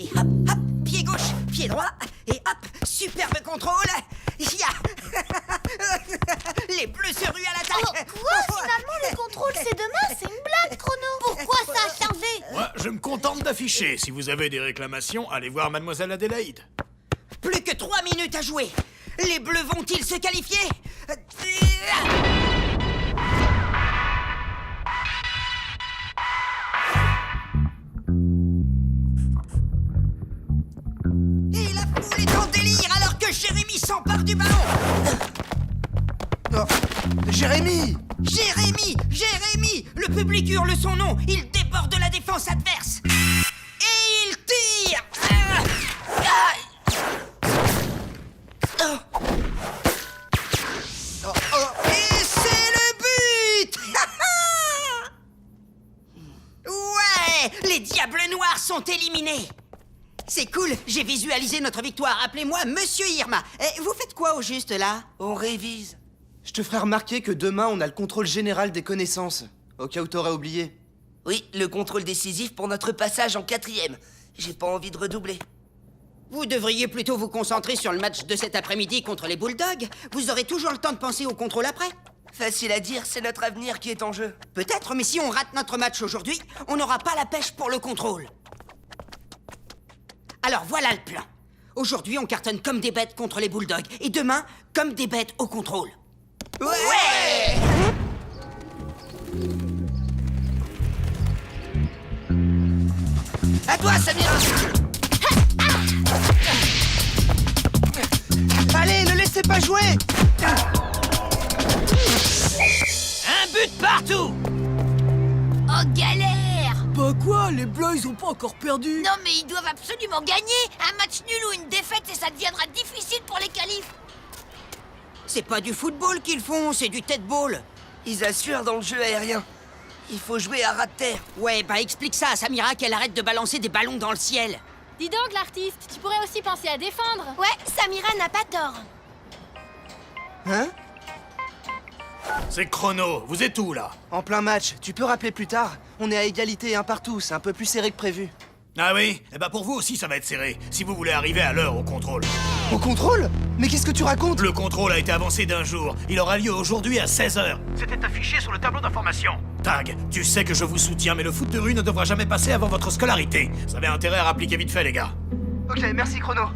Et hop, hop, pied gauche, pied droit, et hop, superbe contrôle. Ya. Les bleus se ruent à l'attaque. Oh, quoi? Finalement, le contrôle, c'est demain? C'est une blague, Chrono. Pourquoi ça a changé? Moi, je me contente d'afficher. Si vous avez des réclamations, allez voir Mademoiselle Adélaïde. Plus que 3 minutes à jouer. Les bleus vont-ils se qualifier? Et la foule est en délire alors que Jérémy s'empare du ballon. Oh, Jérémy! Jérémy! Jérémy! Le public hurle son nom. Il déborde la défense adverse. Et il tire. Et c'est le but. Ouais! Les Diables Noirs sont éliminés. C'est cool, j'ai visualisé notre victoire. Appelez-moi Monsieur Irma. Vous faites quoi au juste là? On révise. Je te ferai remarquer que demain, on a le contrôle général des connaissances. Au cas où t'aurais oublié. Oui, le contrôle décisif pour notre passage en 4e. J'ai pas envie de redoubler. Vous devriez plutôt vous concentrer sur le match de cet après-midi contre les Bulldogs. Vous aurez toujours le temps de penser au contrôle après. Facile à dire, c'est notre avenir qui est en jeu. Peut-être, mais si on rate notre match aujourd'hui, on n'aura pas la pêche pour le contrôle. Alors voilà le plan. Aujourd'hui, on cartonne comme des bêtes contre les Bulldogs. Et demain, comme des bêtes au contrôle. Ouais! À toi, Samira! Allez, ne laissez pas jouer! Un but partout! Oh, galère! Bah quoi? Les Bleus, ils ont pas encore perdu. Non, mais ils doivent absolument gagner. Un match nul ou une défaite et ça deviendra difficile pour les qualifs. C'est pas du football qu'ils font, c'est du tête-ball. Ils assurent dans le jeu aérien. Il faut jouer à ras de terre. Ouais, bah explique ça à Samira qu'elle arrête de balancer des ballons dans le ciel. Dis donc, l'artiste, tu pourrais aussi penser à défendre. Ouais, Samira n'a pas tort. Hein? C'est Chrono, vous êtes où là? En plein match, tu peux rappeler plus tard? On est à égalité, un partout, c'est un peu plus serré que prévu. Ah oui? Eh ben pour vous aussi ça va être serré, si vous voulez arriver à l'heure au contrôle. Au contrôle? Mais qu'est-ce que tu racontes? Le contrôle a été avancé d'un jour. Il aura lieu aujourd'hui à 16h. C'était affiché sur le tableau d'information. Tag, tu sais que je vous soutiens, mais le foot de rue ne devra jamais passer avant votre scolarité. Vous avez intérêt à rappliquer vite fait, les gars. Ok, merci Chrono.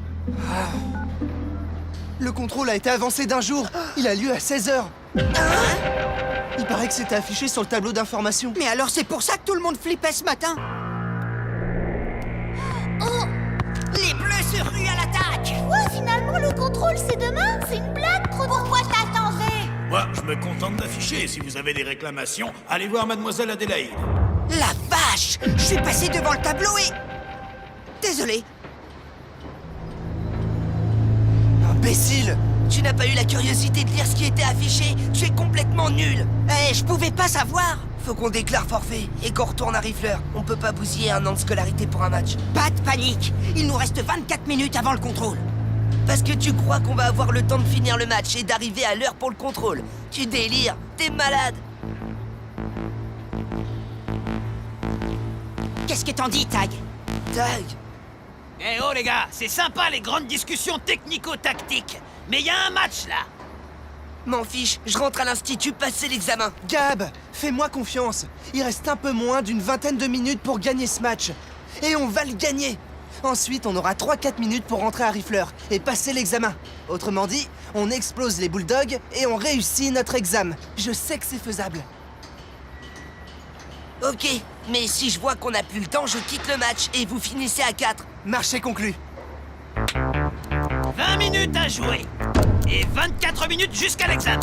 Le contrôle a été avancé d'un jour. Il a lieu à 16h. Il paraît que c'était affiché sur le tableau d'information. Mais alors c'est pour ça que tout le monde flippait ce matin. Oh! Les bleus se ruent à l'attaque. Ouais, finalement, le contrôle, c'est demain. C'est une blague, Chrono. Pourquoi t'as changé? Moi, je me contente d'afficher. Si vous avez des réclamations, allez voir Mademoiselle Adélaïde. La vache! Je suis passé devant le tableau et... Désolé. Imbécile! Tu n'as pas eu la curiosité de lire ce qui était affiché. Tu es complètement nul. Je pouvais pas savoir. Faut qu'on déclare forfait et qu'on retourne à Rifleur. On peut pas bousiller un an de scolarité pour un match. Pas de panique. Il nous reste 24 minutes avant le contrôle. Parce que tu crois qu'on va avoir le temps de finir le match et d'arriver à l'heure pour le contrôle. Tu délires, t'es malade. Qu'est-ce que t'en dis, Tag? Tag. Eh oh les gars, c'est sympa les grandes discussions technico-tactiques. Mais y a un match là. M'en fiche, je rentre à l'institut passer l'examen. Gab, fais-moi confiance. Il reste un peu moins d'une vingtaine de minutes pour gagner ce match. Et on va le gagner. Ensuite, on aura 3-4 minutes pour rentrer à Rifleur et passer l'examen. Autrement dit, on explose les Bulldogs et on réussit notre examen. Je sais que c'est faisable. Ok, mais si je vois qu'on n'a plus le temps, je quitte le match et vous finissez à 4. Marché conclu. 20 minutes à jouer. Et 24 minutes jusqu'à l'examen.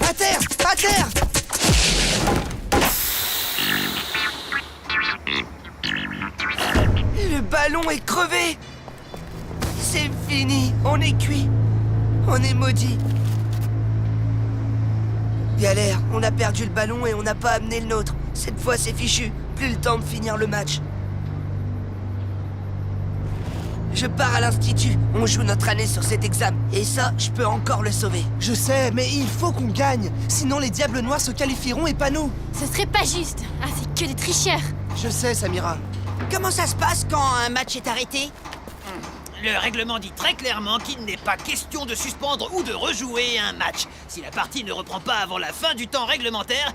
À terre! À terre! Le ballon est crevé. C'est fini, on est cuit. On est maudit. Galère, on a perdu le ballon et on n'a pas amené le nôtre. Cette fois, c'est fichu. Plus le temps de finir le match. Je pars à l'institut. On joue notre année sur cet examen. Et ça, je peux encore le sauver. Je sais, mais il faut qu'on gagne. Sinon, les Diables Noirs se qualifieront et pas nous. Ce serait pas juste. Ah, c'est que des tricheurs. Je sais, Samira. Comment ça se passe quand un match est arrêté? Le règlement dit très clairement qu'il n'est pas question de suspendre ou de rejouer un match. Si la partie ne reprend pas avant la fin du temps réglementaire,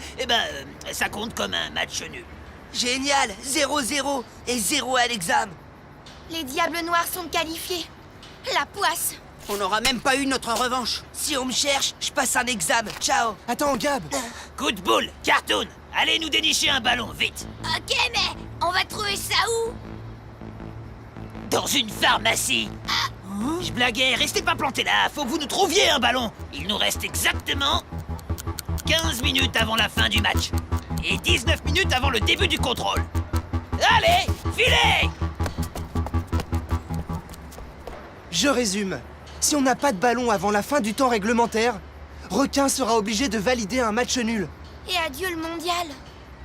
ça compte comme un match nul. Génial. 0-0 et 0 à l'examen. Les Diables Noirs sont qualifiés. La poisse. On n'aura même pas eu notre revanche. Si on me cherche, je passe un examen. Ciao. Attends, Gab. Coup de boule, Cartoon, allez nous dénicher un ballon, vite. Ok, mais on va trouver ça où? Dans une pharmacie. Je blaguais, restez pas plantés là, faut que vous nous trouviez un ballon. Il nous reste exactement 15 minutes avant la fin du match. Et 19 minutes avant le début du contrôle. Allez, filez! Je résume. Si on n'a pas de ballon avant la fin du temps réglementaire, Requin sera obligé de valider un match nul. Et adieu le mondial.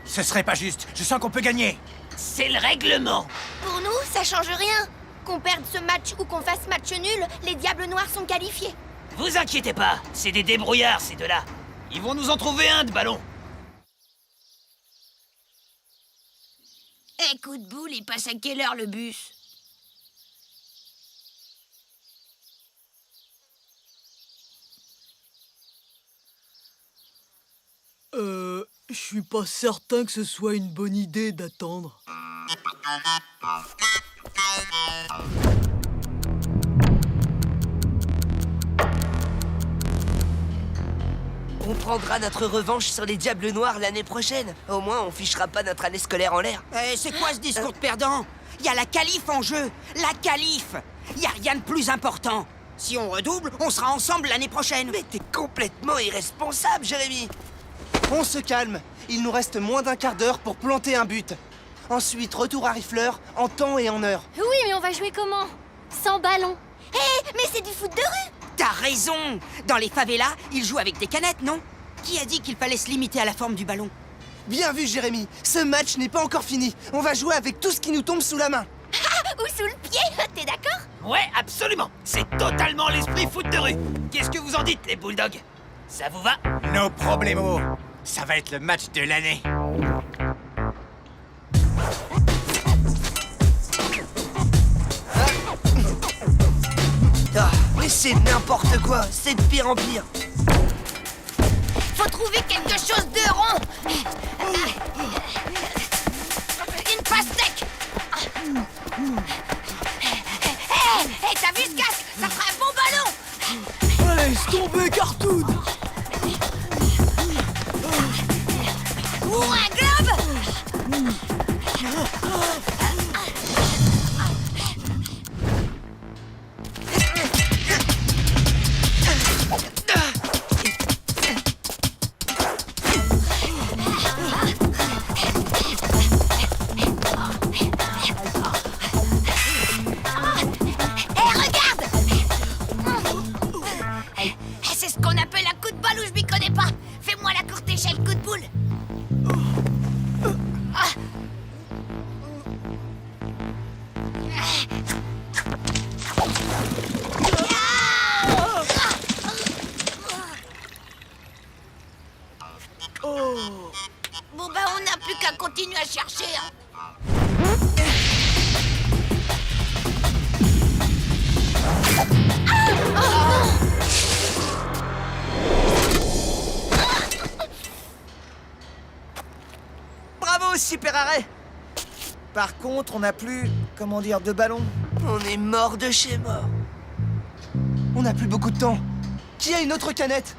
Ce serait pas juste, je sens qu'on peut gagner. C'est le règlement. Pour nous, ça change rien. Qu'on perde ce match ou qu'on fasse match nul, les Diables Noirs sont qualifiés. Vous inquiétez pas, c'est des débrouillards ces deux-là. Ils vont nous en trouver un de ballon. Eh, coup de boule, il passe à quelle heure le bus? Je suis pas certain que ce soit une bonne idée d'attendre. On prendra notre revanche sur les Diables Noirs l'année prochaine. Au moins, on fichera pas notre année scolaire en l'air. C'est quoi ce discours de perdant? Il y a la qualif en jeu. La qualif. Il y a rien de plus important. Si on redouble, on sera ensemble l'année prochaine. Mais t'es complètement irresponsable, Jérémy. On se calme. Il nous reste moins d'un quart d'heure pour planter un but. Ensuite, retour à Rifleur, en temps et en heure. Oui, mais on va jouer comment? Sans ballon. Mais c'est du foot de rue. T'as raison. Dans les favelas, ils jouent avec des canettes, non? Qui a dit qu'il fallait se limiter à la forme du ballon? Bien vu, Jérémy. Ce match n'est pas encore fini. On va jouer avec tout ce qui nous tombe sous la main. Ou sous le pied, t'es d'accord? Ouais, absolument. C'est totalement l'esprit foot de rue. Qu'est-ce que vous en dites, les bulldogs? Ça vous va? No problemo. Ça va être le match de l'année. Ah, mais c'est n'importe quoi. C'est de pire en pire. Faut trouver quelque chose de rond. Une pastèque. Hé, t'as vu ce casque? Ça fera un bon ballon. Laisse tomber, Cartoon. Ou un globe. C'est ce qu'on appelle un coup de balle ou je m'y connais pas. Fais-moi la courte échelle, coup de boule. Bon bah on n'a plus qu'à continuer à chercher. Hein. Bravo, super arrêt. Par contre, on n'a plus, comment dire, de ballon. On est mort de chez mort. On n'a plus beaucoup de temps. Qui a une autre canette?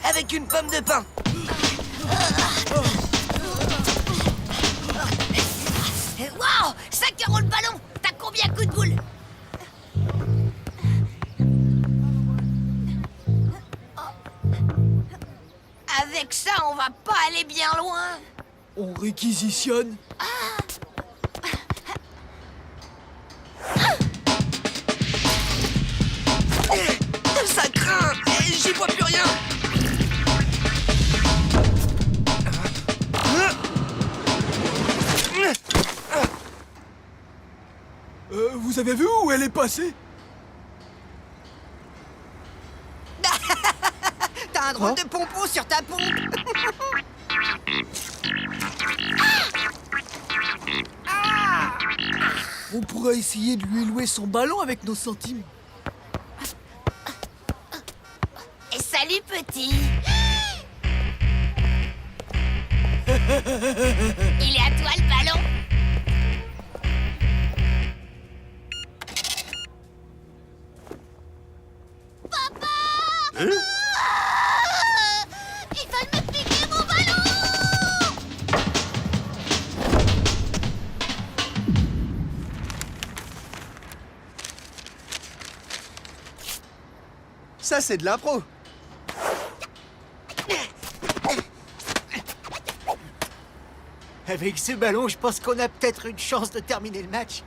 Avec une pomme de pain. Waouh, 5 € le ballon. T'as combien coup de boule? Avec ça, on va pas aller bien loin. On réquisitionne. Ça craint. J'y vois plus rien. Vous avez vu où elle est passée? T'as un drôle de pompon sur ta pompe. On pourrait essayer de lui louer son ballon avec nos centimes. Et salut, petit. Il est à toi, le ballon. Papa! Ils veulent me piquer mon ballon! Ça, c'est de l'impro. Avec ce ballon, je pense qu'on a peut-être une chance de terminer le match.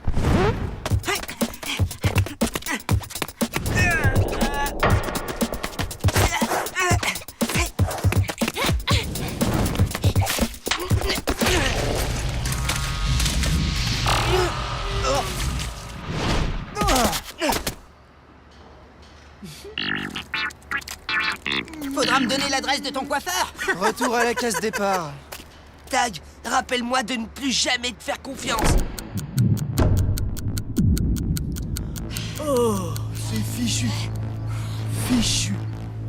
Faudra me donner l'adresse de ton coiffeur. Retour à la case départ. Tag, rappelle-moi de ne plus jamais te faire confiance. Oh, c'est fichu. Fichu.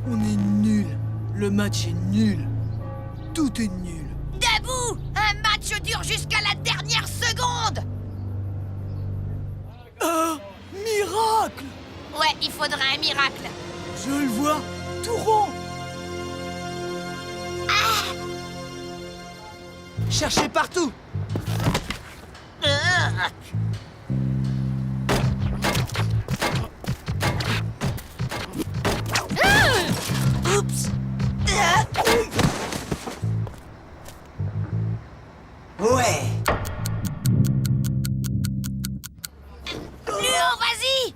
On est nuls. Le match est nul. Tout est nul. Debout! Un match dure jusqu'à la dernière seconde! Miracle! Ouais, il faudra un miracle. Je le vois, tout rond. Cherchez partout. Oups. Ouais. Léo, vas-y!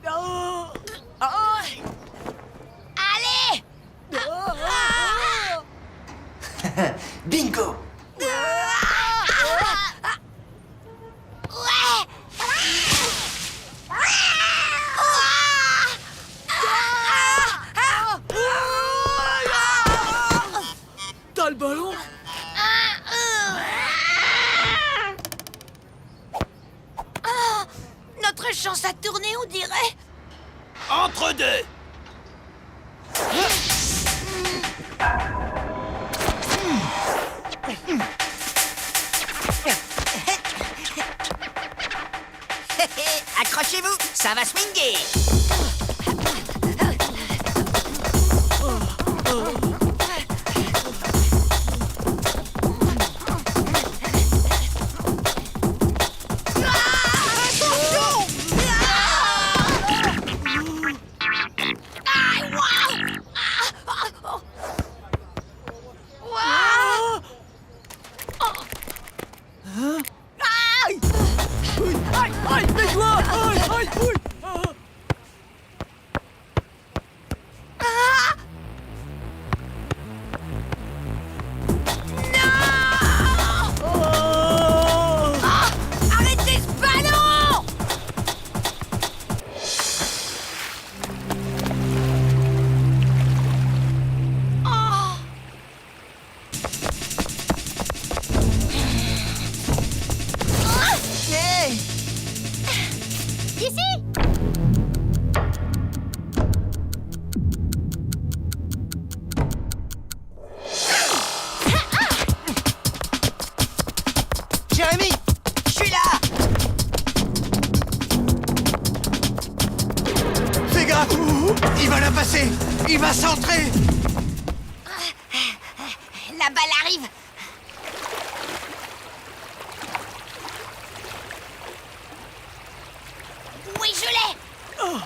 Allez! Bingo. T'as le ballon? Notre chance a tourné, on dirait. Entre deux. Accrochez-vous, ça va swinguer. Aïe, tais-toi! Aïe, oui! Arrêtez ce ballon! Hey! Ici! Jérémy! Je suis là. Fais gaffe. Il va la passer. Il va centrer. La balle arrive! Oui, je l'ai! On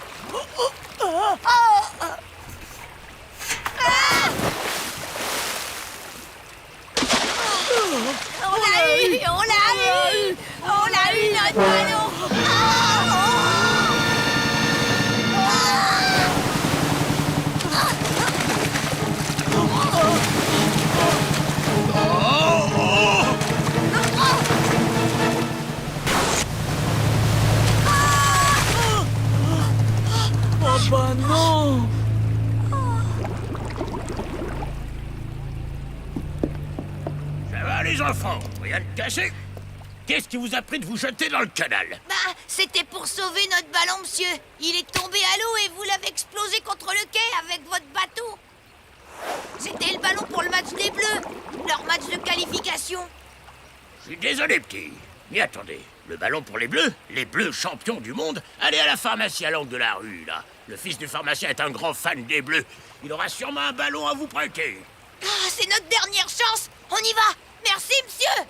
l'a eu! On l'a eu! On l'a eu, notre ballon! Rien de caché. Qu'est-ce qui vous a pris de vous jeter dans le canal? Bah, c'était pour sauver notre ballon, monsieur. Il est tombé à l'eau et vous l'avez explosé contre le quai avec votre bateau. C'était le ballon pour le match des Bleus, leur match de qualification. Je suis désolé, petit. Mais attendez, le ballon pour les Bleus champions du monde, allez à la pharmacie à l'angle de la rue, là. Le fils du pharmacien est un grand fan des Bleus. Il aura sûrement un ballon à vous prêter. Ah, c'est notre dernière chance. On y va. Merci, monsieur.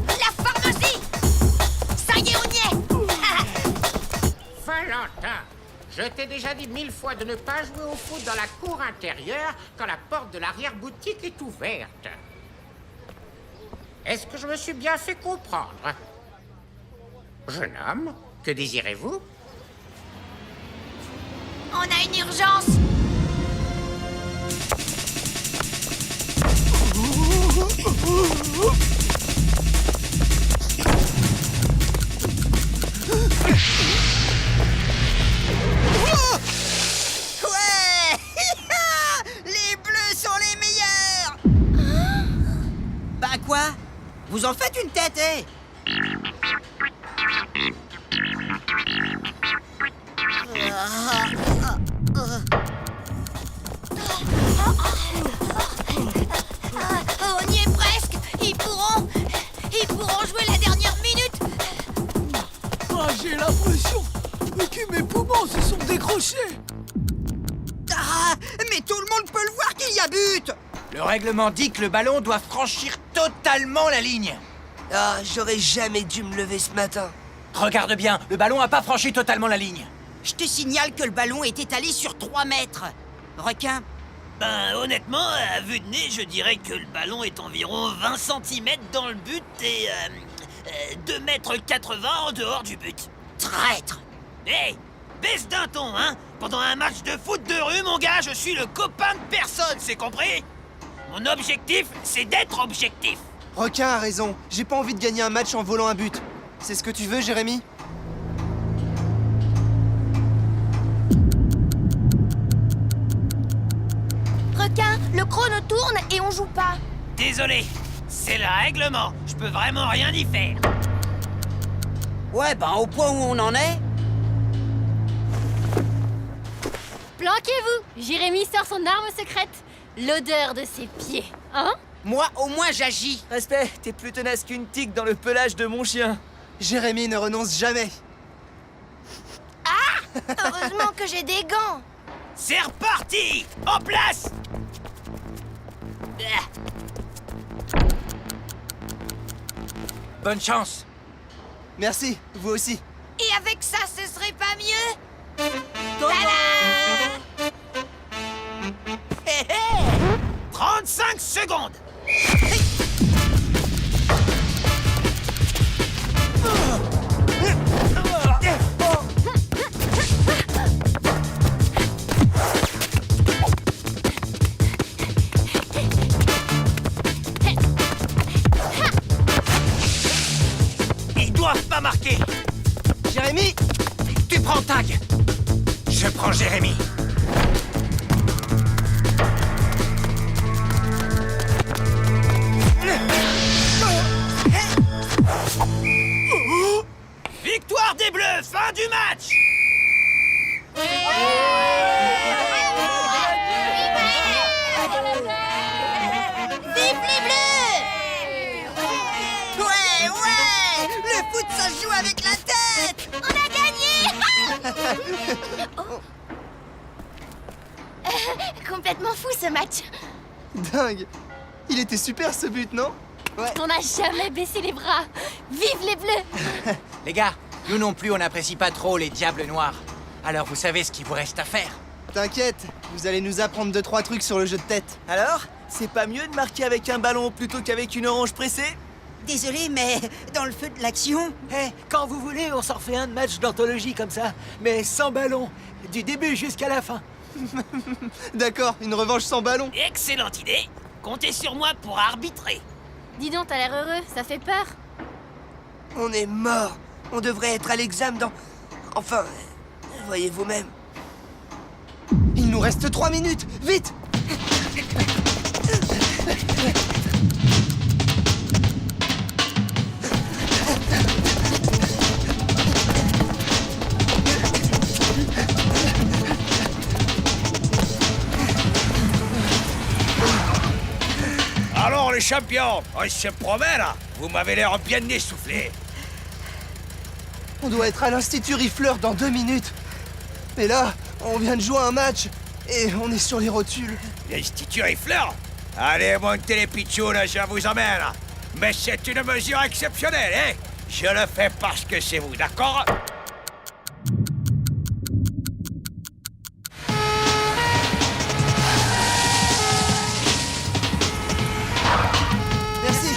La pharmacie. Ça y est, on y est. Valentin, je t'ai déjà dit 1000 fois de ne pas jouer au foot dans la cour intérieure quand la porte de l'arrière-boutique est ouverte. Est-ce que je me suis bien fait comprendre? Jeune homme, que désirez-vous? On a une urgence. Ouais. Les Bleus sont les meilleurs. Bah quoi? Vous en faites une tête, eh? On y est presque. Ils pourront jouer la dernière minute. Ah, j'ai l'impression que mes poumons se sont décrochés. Ah, mais tout le monde peut le voir qu'il y a but. Le règlement dit que le ballon doit franchir totalement la ligne. Ah, j'aurais jamais dû me lever ce matin. Regarde bien, le ballon a pas franchi totalement la ligne. Je te signale que le ballon est étalé sur 3 mètres. Requin, Ben, honnêtement, à vue de nez, je dirais que le ballon est environ 20 cm dans le but et 2,80 m en dehors du but. traître. Hé, baisse d'un ton, hein? Pendant un match de foot de rue, mon gars, je suis le copain de personne, c'est compris? Mon objectif, c'est d'être objectif. Requin a raison, j'ai pas envie de gagner un match en volant un but. C'est ce que tu veux, Jérémy? Requin, le chrono tourne et on joue pas. Désolé, c'est le règlement. Je peux vraiment rien y faire. Ouais, ben au point où on en est. Planquez-vous! Jérémy sort son arme secrète. L'odeur de ses pieds. Hein? Moi, au moins, j'agis. Respect, t'es plus tenace qu'une tique dans le pelage de mon chien. Jérémy ne renonce jamais. Heureusement que j'ai des gants. C'est reparti! En place! Bonne chance. Merci, vous aussi. Et avec ça, ce serait pas mieux? Tada! 35 secondes! Ils doivent pas marquer! Jérémy! Tu prends Tag. Je prends Jérémy. Victoire des Bleus! Fin du match! Vive les Bleus! Ouais, ouais! Le foot, ça se joue avec la tête! On a gagné! Complètement fou ce match. Dingue! Il était super ce but, non? Ouais. On n'a jamais baissé les bras. Vive les Bleus! Les gars, nous non plus on n'apprécie pas trop les diables noirs. Alors vous savez ce qu'il vous reste à faire. T'inquiète, vous allez nous apprendre 2-3 trucs sur le jeu de tête. Alors, c'est pas mieux de marquer avec un ballon plutôt qu'avec une orange pressée? Désolé, mais dans le feu de l'action... Quand vous voulez, on s'en refait un de match d'anthologie comme ça, mais sans ballon, du début jusqu'à la fin. D'accord, une revanche sans ballon. Excellente idée! Comptez sur moi pour arbitrer. Dis donc, t'as l'air heureux, ça fait peur. On est mort. On devrait être à l'examen dans... Enfin, voyez vous-même. reste 3 minutes, vite! Alors les champions, on se promet là. Vous m'avez l'air bien essoufflé. On doit être à l'Institut Rifleur dans 2 minutes. Mais là, on vient de jouer un match et on est sur les rotules. L'Institut Rifleur? Allez, montez les pitchounes, je vous emmène. Mais c'est une mesure exceptionnelle, hein? Je le fais parce que c'est vous, d'accord? Merci.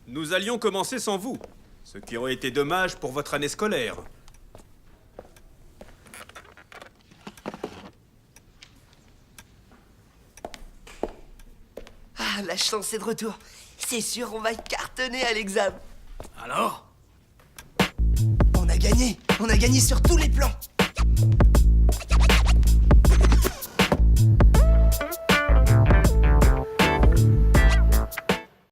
Nous allions commencer sans vous, ce qui aurait été dommage pour votre année scolaire. Ah, la chance est de retour. C'est sûr, on va cartonner à l'examen. Alors? On a gagné sur tous les plans.